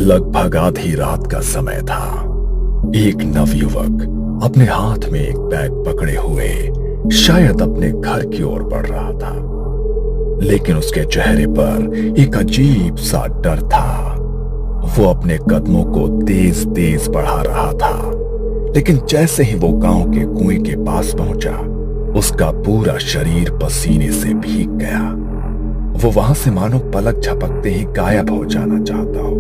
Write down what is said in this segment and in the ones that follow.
लगभग आधी रात का समय था। एक नवयुवक अपने हाथ में एक बैग पकड़े हुए शायद अपने घर की ओर बढ़ रहा था, लेकिन उसके चेहरे पर एक अजीब सा डर था। वो अपने कदमों को तेज तेज बढ़ा रहा था, लेकिन जैसे ही वो गांव के कुएं के पास पहुंचा, उसका पूरा शरीर पसीने से भीग गया। वो वहां से मानो पलक झपकते ही गायब हो जाना चाहता हो।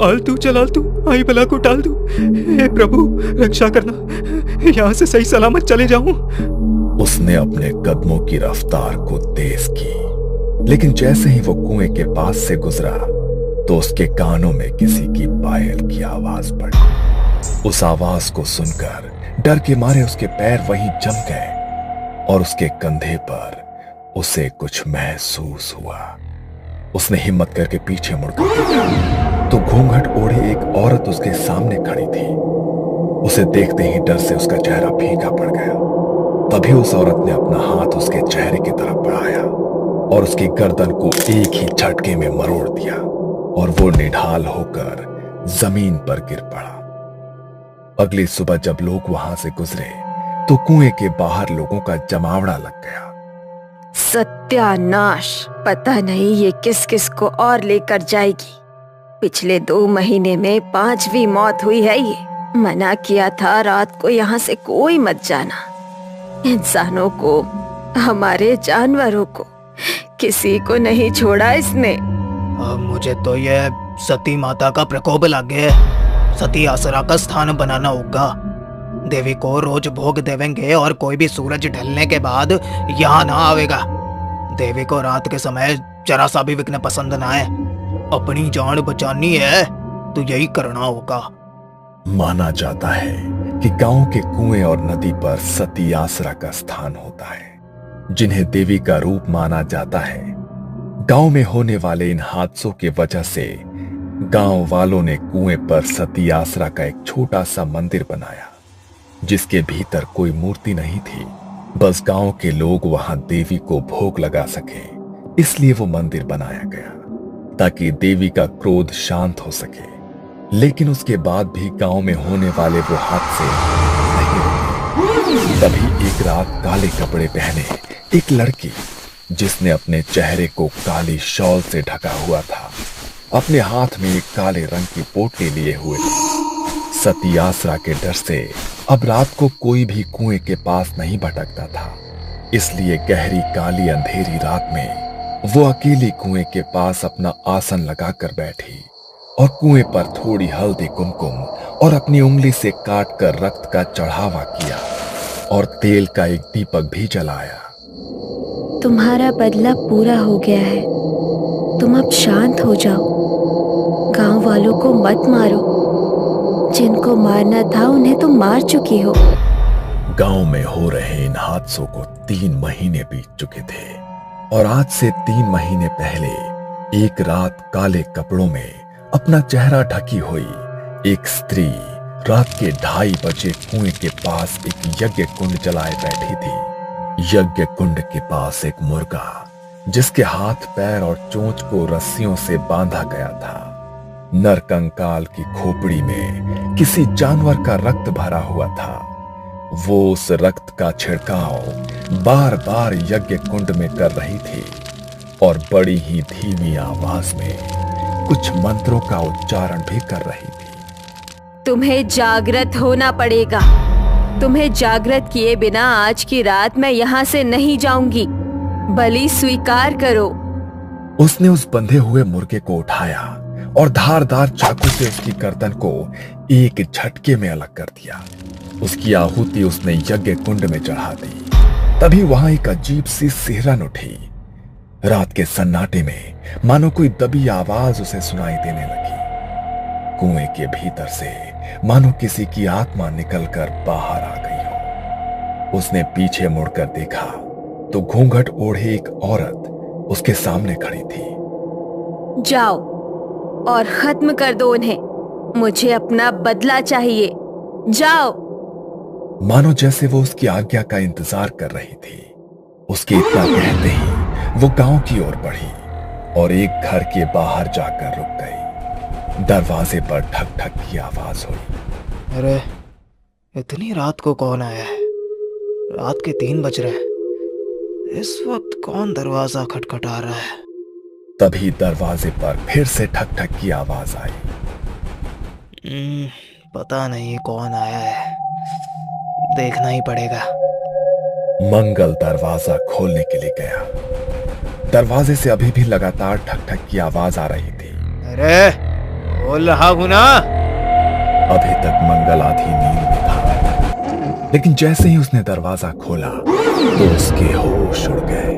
आलतू चल आलतू, आई बला को टाल दू, हे प्रभु रक्षा करना, यहाँ से सही सलामत चले जाऊं। उसने अपने कदमों की रफ्तार को तेज की, लेकिन जैसे ही वो कुएं के पास से गुजरा तो उसके कानों में किसी की पायल की आवाज पड़ी। उस आवाज को सुनकर डर के मारे उसके पैर वहीं जम गए और उसके कंधे पर उसे कुछ महसूस हुआ। उसने हिम्मत करके पीछे मुड़कर देखा तो घूंघट ओढ़े एक औरत उसके सामने खड़ी थी। उसे देखते ही डर से उसका चेहरा फीका पड़ गया। तभी उस औरत ने अपना हाथ उसके चेहरे की तरफ बढ़ाया और उसकी गर्दन को एक ही झटके में मरोड़ दिया और वो निढाल होकर जमीन पर गिर पड़ा। अगली सुबह जब लोग वहां से गुजरे तो कुएं के बाहर लोगों का जमावड़ा लग गया। सत्यानाश, पता नहीं ये किस किस को और लेकर जाएगी। पिछले 2 महीने में 5वीं मौत हुई है ये। मना किया था रात को यहाँ से कोई मत जाना। इंसानों को, हमारे जानवरों को, किसी को नहीं छोड़ा इसने। मुझे तो ये सती माता का प्रकोप लगे। सती आसरा का स्थान बनाना होगा। देवी को रोज भोग देवेंगे और कोई भी सूरज ढलने के बाद यहाँ ना आवेगा। देवी को रात के समय जरा सा भी विघ्न पसंद ना है। अपनी जान बचानी है तो यही करना होगा। माना जाता है कि गांव के कुएं और नदी पर सती आसरा का स्थान होता है, जिन्हें देवी का रूप माना जाता है। गांव में होने वाले इन हादसों की वजह से गांव वालों ने कुएं पर सती आसरा का एक छोटा सा मंदिर बनाया, जिसके भीतर कोई मूर्ति नहीं थी। बस गांव के लोग वहां देवी को भोग लगा सके, इसलिए वो मंदिर बनाया गया ताकि देवी का क्रोध शांत हो सके। लेकिन उसके बाद भी गांव में होने वाले वो हादसे नहीं रुके। तभी एक रात काले कपड़े पहने एक लड़की, जिसने अपने चेहरे को काली शॉल से ढका हुआ था, अपने हाथ में एक काले रंग की पोटली लिए हुए थी। सती आसरा के डर से अब रात को कोई भी कुएं के पास नहीं भटकता था, इसलिए गहरी काली अंधेरी रात में वो अकेली कुएं के पास अपना आसन लगाकर बैठी और कुएं पर थोड़ी हल्दी कुमकुम और अपनी उंगली से काट कर रक्त का चढ़ावा किया और तेल का एक दीपक भी जलाया। तुम्हारा बदला पूरा हो गया है, तुम अब शांत हो जाओ। गांव वालों को मत मारो, जिनको मारना था उन्हें तुम मार चुकी हो। गांव में हो रहे इन हादसों को 3 महीने बीत चुके थे और आज से 3 महीने पहले एक रात काले कपड़ों में अपना चेहरा ढकी हुई एक स्त्री रात के 2:30 बजे कुएं के पास एक यज्ञ कुंड जलाए बैठी थी। यज्ञ कुंड के पास एक मुर्गा, जिसके हाथ पैर और चोंच को रस्सियों से बांधा गया था। नर कंकाल की खोपड़ी में किसी जानवर का रक्त भरा हुआ था। वो उस रक्त का छिड़काव बार बार यज्ञ कुंड में कर रही थी और बड़ी ही धीमी आवाज में कुछ मंत्रों का उच्चारण भी कर रही थी। तुम्हें जागृत होना पड़ेगा। तुम्हें जागृत किए बिना आज की रात मैं यहाँ से नहीं जाऊंगी। बलि स्वीकार करो। उसने उस बंधे हुए मुर्गे को उठाया और धारदार चाकू से उसकी गर्दन को एक झटके में अलग कर दिया। उसकी आहुति उसने यज्ञ कुंड में चढ़ा दी। तभी वहां एक अजीब सी सिहरन उठी। रात के सन्नाटे में मानो कोई दबी आवाज उसे सुनाई देने लगी। कुएं के भीतर से मानो किसी की आत्मा निकलकर बाहर आ गई हो। उसने पीछे मुड़कर देखा तो घूंघट ओढ़े एक औरत उसके सामने खड़ी थी। जाओ और खत्म कर दो उन्हें। मुझे अपना बदला चाहिए। जाओ। मानो जैसे वो उसकी आज्ञा का इंतजार कर रही थी। उसके इतना कहते ही वो गांव की ओर बढ़ी और एक घर के बाहर जाकर रुक गई। दरवाजे पर ठक ठक की आवाज हुई। अरे इतनी रात को कौन आया है? रात के 3 बज रहे हैं। इस वक्त कौन दरवाजा खटखटा रहा है? तभी दरवाजे पर फिर से ठक ठक की आवाज आई। पता नहीं कौन आया है, देखना ही पड़ेगा। मंगल दरवाजा खोलने के लिए गया। दरवाजे से अभी भी लगातार ठक ठक की आवाज आ रही थी। अरे बोल रहा हूं ना। अभी तक मंगल आधी नींद में था, लेकिन जैसे ही उसने दरवाजा खोला तो उसके होश उड़ गए।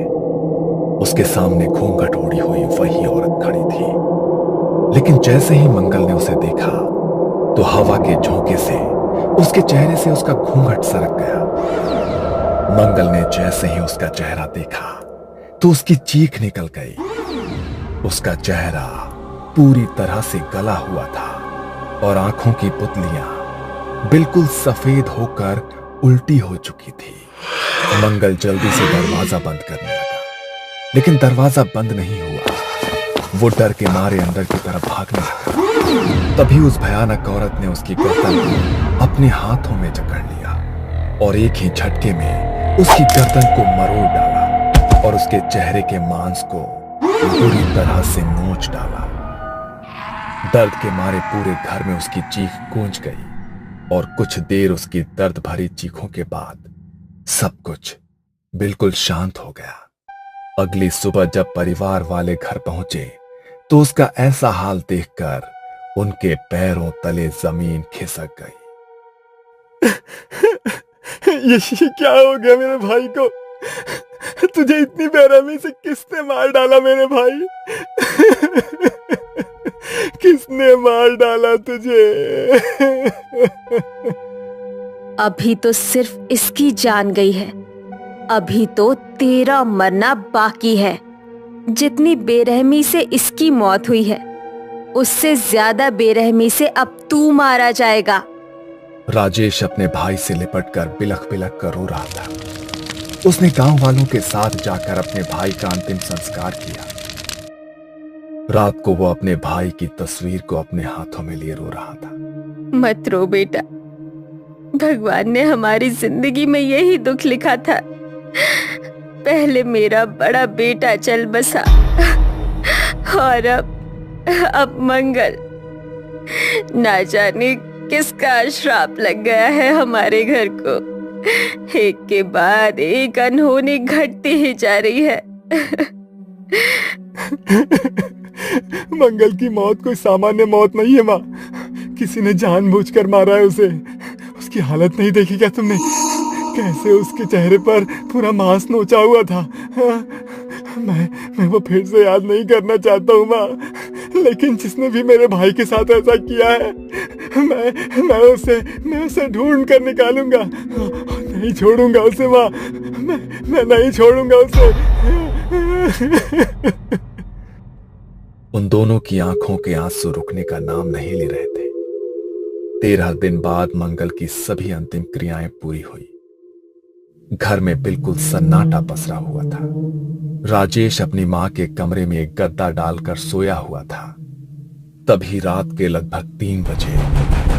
उसके सामने घूंघट ओढ़ी हुई वही औरत खड़ी थी, लेकिन जैसे ही मंगल ने उसे देखा तो हवा के झोंके से उसके चेहरे से उसका घूंघट सरक गया। मंगल ने जैसे ही उसका चेहरा देखा तो उसकी चीख निकल गई। उसका चेहरा पूरी तरह से गला हुआ था और आंखों की पुतलियां बिल्कुल सफेद होकर उल्टी हो चुकी थी। मंगल जल्दी से दरवाजा बंद करने लगा, लेकिन दरवाजा बंद नहीं हुआ। वो डर के मारे अंदर की तरफ भागने लगा। तभी उस भयानक औरत ने उसकी गर्दन को अपने हाथों में जकड़ लिया और एक ही झटके में उसकी गर्दन को मरोड़ डाला और उसके चेहरे के मांस को बुरी तरह से नोच डाला। दर्द के मारे पूरे घर में उसकी चीख गूंज गई और कुछ देर उसकी दर्द भरी चीखों के बाद सब कुछ बिल्कुल शांत हो गया। अगली सुबह जब परिवार वाले घर पहुंचे तो उसका ऐसा हाल देखकर उनके पैरों तले जमीन खिसक गई। ये क्या हो गया मेरे भाई को? तुझे इतनी बेरहमी से किसने मार डाला मेरे भाई? किसने मार डाला तुझे? अभी तो सिर्फ इसकी जान गई है, अभी तो तेरा मरना बाकी है। जितनी बेरहमी से इसकी मौत हुई है, उससे ज्यादा बेरहमी से अब तू मारा जाएगा। राजेश अपने भाई से लिपटकर बिलख बिलख कर रो रहा था। उसने गांव वालों के साथ जाकर अपने भाई का अंतिम संस्कार किया। रात को वो अपने भाई की तस्वीर को अपने हाथों में लिए रो रहा था। मत रो बेटा, भगवान ने हमारी जिंदगी में यही दुख लिखा था। पहले मेरा बड़ा बेटा चल बसा और अब मंगल। ना जाने किसका श्राप लग गया है हमारे घर को। एक के बाद एक अनहोनी घटती ही जा रही है। मंगल की मौत कोई सामान्य मौत नहीं है माँ। किसी ने जानबूझकर मारा है उसे। उसकी हालत नहीं देखी क्या तुमने? कैसे उसके चेहरे पर पूरा मांस नोचा हुआ था। मैं वो फिर से याद नहीं करना चाहता हूँ माँ, लेकिन जिसने भी मेरे भाई के साथ ऐसा किया है, मैं उसे ढूंढ कर निकालूंगा। नहीं छोड़ूंगा उसे माँ, मैं नहीं छोड़ूंगा उसे। उन दोनों की आंखों के आंसू रुकने का नाम नहीं ले रहे थे। 13 दिन बाद मंगल की सभी अंतिम क्रियाएं पूरी हुई। घर में बिल्कुल सन्नाटा पसरा हुआ था। राजेश अपनी मां के कमरे में एक गद्दा डालकर सोया हुआ था। तभी रात के लगभग 3 बजे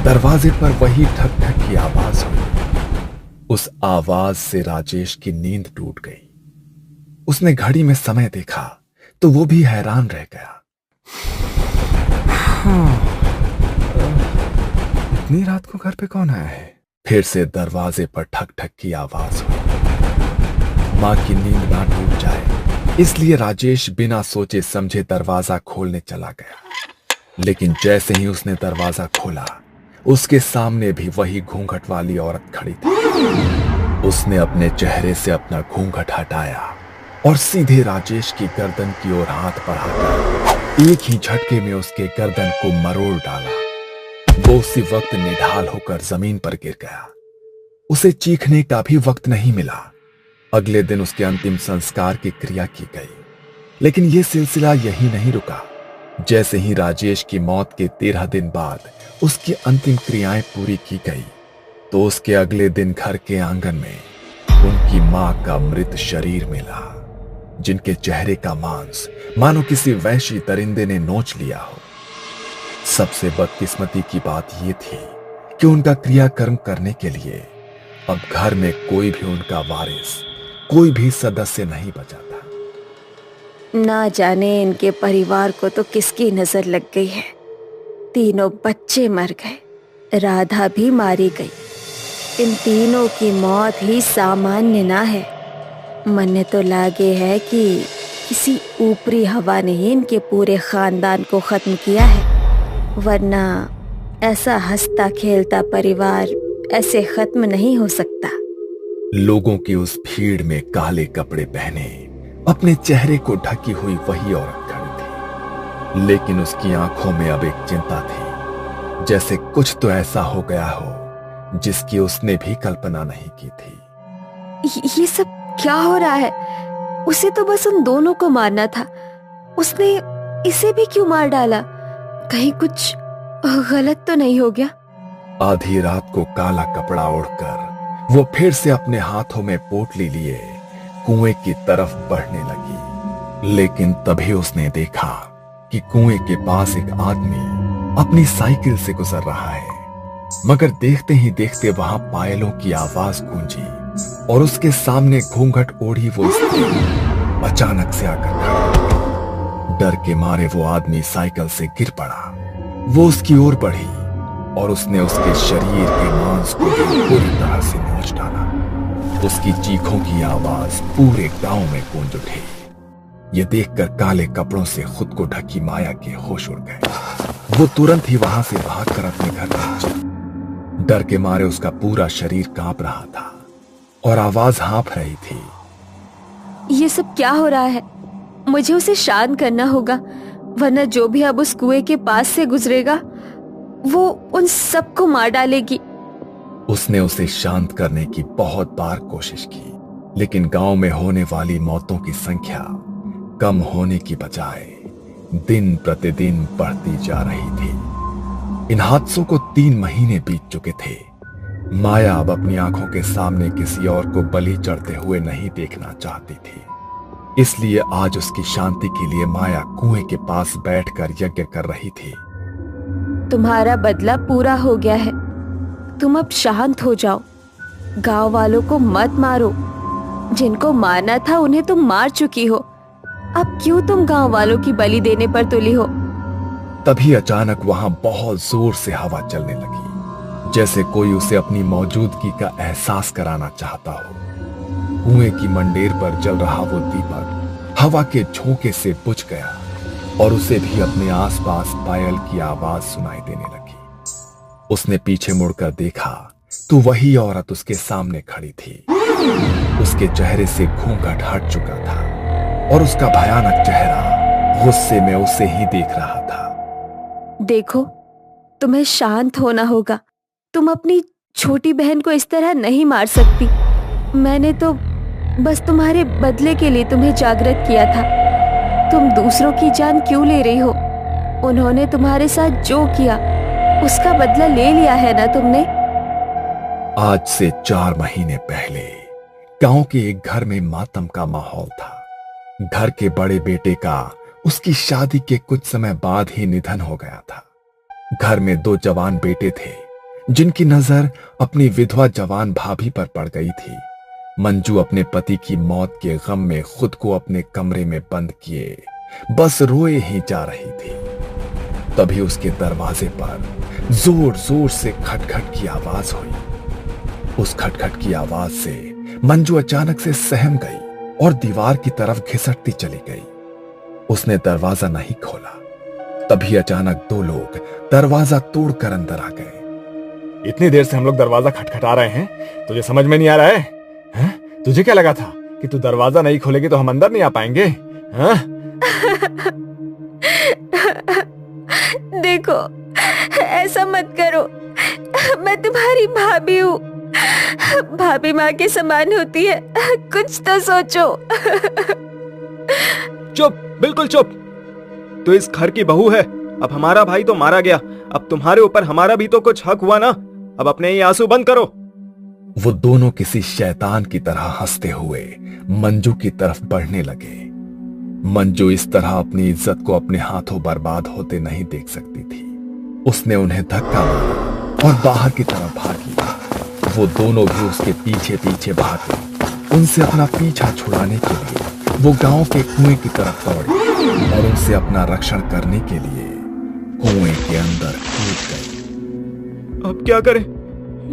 दरवाजे पर वही ठक ठक की आवाज हुई। उस आवाज से राजेश की नींद टूट गई। उसने घड़ी में समय देखा तो वो भी हैरान रह गया। इतनी रात को घर पे कौन आया है? फिर से दरवाजे पर ठक ठक की आवाज हुई। मां की नींद ना टूट जाए इसलिए राजेश बिना सोचे समझे दरवाजा खोलने चला गया। लेकिन जैसे ही उसने दरवाजा खोला, उसके सामने भी वही घूंघट वाली औरत खड़ी थी। उसने अपने चेहरे से अपना घूंघट हटाया और सीधे राजेश की गर्दन की ओर हाथ बढ़ाकर एक ही झटके में उसके गर्दन को मरोड़ डाला। वो उसी वक्त निढाल होकर जमीन पर गिर गया। उसे चीखने का भी वक्त नहीं मिला। अगले दिन उसके अंतिम संस्कार की क्रिया की गई, लेकिन यह सिलसिला यही नहीं रुका। जैसे ही राजेश की मौत के 13 दिन बाद उसकी अंतिम क्रियाएं पूरी की गई, तो उसके अगले दिन घर के आंगन में उनकी मां का मृत शरीर मिला, जिनके चेहरे का मांस मानो किसी वैशी दरिंदे ने नोच लिया हो। सबसे बदकिस्मती की बात यह थी कि उनका क्रियाकर्म करने के लिए अब घर में कोई भी उनका वारिस, कोई भी सदस्य नहीं बचा था। ना जाने इनके परिवार को तो किसकी नजर लग गई है। तीनों बच्चे मर गए, राधा भी मारी गई। इन तीनों की मौत ही सामान्य ना है। मन तो लागे है कि किसी ऊपरी हवा ने ही इनके पूरे खानदान को खत्म किया है, वरना ऐसा हंसता खेलता परिवार ऐसे खत्म नहीं हो सकता। लोगों की उस भीड़ में काले कपड़े पहने अपने चेहरे को ढकी हुई वही औरत खड़ी थी, लेकिन उसकी आंखों में अब एक चिंता थी, जैसे कुछ तो ऐसा हो गया हो जिसकी उसने भी कल्पना नहीं की थी। ये सब क्या हो रहा है? उसे तो बस उन दोनों को मारना था, उसने इसे भी क्यों मार डाला? कहीं कुछ गलत तो नहीं हो गया? आधी रात को काला कपड़ा ओढ़कर वो फिर से अपने हाथों में पोटली लिए कुएं की तरफ बढ़ने लगी, लेकिन तभी उसने देखा कि कुएं के पास एक आदमी अपनी साइकिल से गुजर रहा है। मगर देखते ही देखते वहां पायलों की आवाज गूंजी और उसके सामने घूंघट ओढ़ी वो स्त्री अचानक से आकर खड़ी। डर के मारे वो आदमी साइकिल से गिर पड़ा। वो उसकी ओर बढ़ी और उसने उसके शरीर के मांस को भी पूरी तरह से नोच डाला। उसकी चीखों की आवाज पूरे गांव में गूंज उठी। ये देखकर काले कपड़ों से खुद को ढकी माया के होश उड़ गए। वो तुरंत ही वहां से भागकर अपने घर पहुंचा। डर के मारे उसका पूरा शरीर कांप रहा था और आवाज हाँफ रही थी। ये सब क्या हो रहा है? मुझे उसे शांत करना होगा, वरना जो भी अब उस कुएं के पास से गुजरेगा वो उन सबको मार डालेगी। उसने उसे शांत करने की बहुत बार कोशिश की, लेकिन गांव में होने वाली मौतों की संख्या कम होने की बजाय दिन प्रतिदिन बढ़ती जा रही थी। इन हादसों को 3 महीने बीत चुके थे। माया अब अपनी आंखों के सामने किसी और को बलि चढ़ते हुए नहीं देखना चाहती थी, इसलिए आज उसकी शांति के लिए माया कुएं के पास बैठकर यज्ञ कर रही थी। तुम्हारा बदला पूरा हो गया है, तुम अब शांत हो जाओ। गांव वालों को मत मारो, जिनको मारना था उन्हें तुम मार चुकी हो। अब क्यों तुम गांव वालों की बलि देने पर तुली हो? तभी अचानक वहां बहुत जोर से हवा चलने लगी, जैसे कोई उसे अपनी मौजूदगी का एहसास कराना चाहता हो। कुएं की मंडेर पर जल रहा वो दीपक हवा के झोंके से बुझ गया और उसे भी अपने आसपास पायल की आवाज सुनाई देने लगी। उसने पीछे मुड़कर देखा तो वही औरत उसके सामने खड़ी थी। उसके चेहरे से घूंघट हट चुका था और उसका भयानक चेहरा गुस्से में उसे ही देख रहा था। देखो, तुम्हें शांत होना होगा। तुम अपनी छोटी बहन को इस तरह नहीं मार सकती। मैंने तो बस तुम्हारे बदले के लिए तुम्हें जागृत किया था। तुम दूसरों की जान क्यों ले रही हो? उन्होंने तुम्हारे साथ जो किया उसका बदला ले लिया है ना तुमने? आज से 4 महीने पहले गांव के एक घर में मातम का माहौल था। घर के बड़े बेटे का उसकी शादी के कुछ समय बाद ही निधन हो गया था। घर में 2 जवान बेटे थे, जिनकी नजर अपनी विधवा जवान भाभी पर पड़ गई थी। मंजू अपने पति की मौत के गम में खुद को अपने कमरे में बंद किए बस रोए ही जा रही थी। तभी उसके दरवाजे पर जोर जोर से खटखट की आवाज हुई। उस खटखट की आवाज से मंजू अचानक से सहम गई और दीवार की तरफ घिसटती चली गई। उसने दरवाजा नहीं खोला। तभी अचानक 2 लोग दरवाजा तोड़कर अंदर आ गए। इतनी देर से हम लोग दरवाजा खटखटा रहे हैं, तुझे समझ में नहीं आ रहा है? हैं? तुझे क्या लगा था कि तू दरवाजा नहीं खोलेगी तो हम अंदर नहीं आ पाएंगे? हैं? देखो, ऐसा मत करो। मैं तुम्हारी भाभी हूँ। भाभी माँ के समान होती है। कुछ तो सोचो। चुप, बिल्कुल चुप। तो इस घर की बहू है। अब हमारा भाई तो मारा गया, अब तुम्हारे ऊपर हमारा भी तो कुछ हक हुआ ना। अब अपने ये आंसू बंद करो। वो दोनों किसी शैतान की तरह हंसते हुए मंजू की तरफ बढ़ने लगे। मंजू इस तरह अपनी इज्जत को अपने हाथों बर्बाद होते नहीं देख सकती थी। उसने उन्हें धक्का मारा और बाहर की तरफ भागी। वो दोनों भी उसके पीछे पीछे भागे। उनसे अपना पीछा छुड़ाने के लिए वो गांव के कुएं की तरफ दौड़े और उनसे अपना रक्षण करने के लिए कुएं के अंदर कूद गई। अब क्या करें?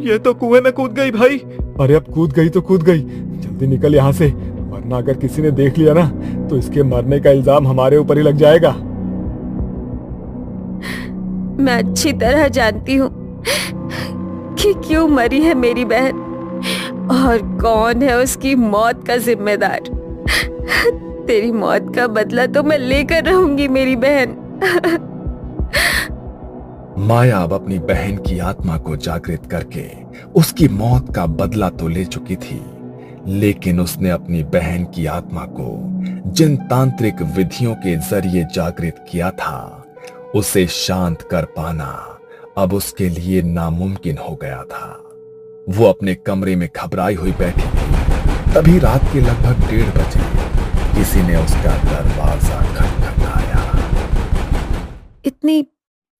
ये तो कुएं में कूद गई भाई। अरे अब कूद गई तो कूद गई, जल्दी निकल यहाँ से, वरना अगर किसी ने देख लिया ना तो इसके मरने का इल्जाम हमारे ऊपर ही लग जाएगा। मैं अच्छी तरह जानती हूँ कि क्यों मरी है मेरी बहन और कौन है उसकी मौत का जिम्मेदार। तेरी मौत का बदला तो मैं लेकर रहूंगी मेरी बहन। माया अब अपनी बहन की आत्मा को जागृत करके उसकी मौत का बदला तो ले चुकी थी, लेकिन उसने अपनी बहन की आत्मा को जिन तांत्रिक विधियों के जरिए जागृत किया था उसे शांत कर पाना अब उसके लिए नामुमकिन हो गया था। वो अपने कमरे में घबराई हुई बैठी थी। तभी रात के लगभग 1:30 बजे किसी ने उसका दरवाजा खटखटाया। इतनी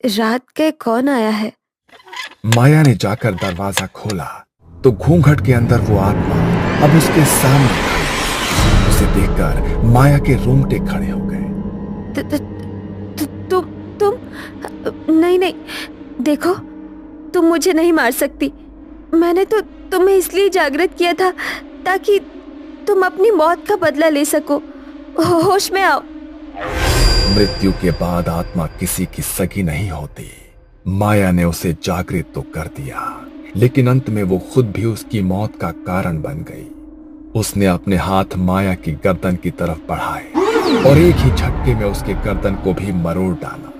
रात के कौन आया है? माया ने जाकर दरवाजा खोला तो घूंघट के अंदर वो आत्मा अब उसके सामने खड़ी। उसे देखकर माया के रोंगटे खड़े हो गए। तुम नहीं नहीं, देखो तुम मुझे नहीं मार सकती। मैंने तो तुम्हें इसलिए जागृत किया था ताकि तुम अपनी मौत का बदला ले सको। होश में आओ। मृत्यु के बाद आत्मा किसी की सगी नहीं होती। माया ने उसे जागृत तो कर दिया, लेकिन अंत में वो खुद भी उसकी मौत का कारण बन गई। उसने अपने हाथ माया की गर्दन की तरफ बढ़ाए और एक ही झटके में उसके गर्दन को भी मरोड़ डाला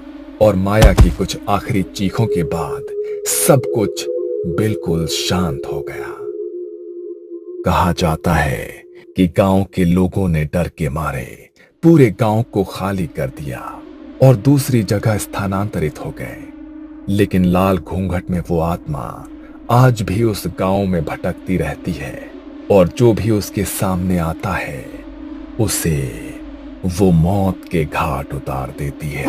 और माया की कुछ आखिरी चीखों के बाद सब कुछ बिल्कुल शांत हो गया। कहा जाता है कि गांव के लोगों ने डर के मारे पूरे गांव को खाली कर दिया और दूसरी जगह स्थानांतरित हो गए, लेकिन लाल घूंघट में वो आत्मा आज भी उस गांव में भटकती रहती है और जो भी उसके सामने आता है उसे वो मौत के घाट उतार देती है।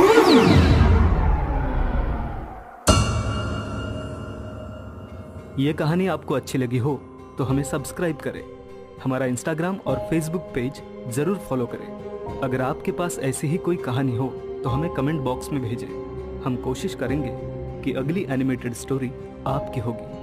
ये कहानी आपको अच्छी लगी हो तो हमें सब्सक्राइब करें, हमारा इंस्टाग्राम और फेसबुक पेज जरूर फॉलो करें। अगर आपके पास ऐसी ही कोई कहानी हो तो हमें कमेंट बॉक्स में भेजें। हम कोशिश करेंगे कि अगली एनिमेटेड स्टोरी आपकी होगी।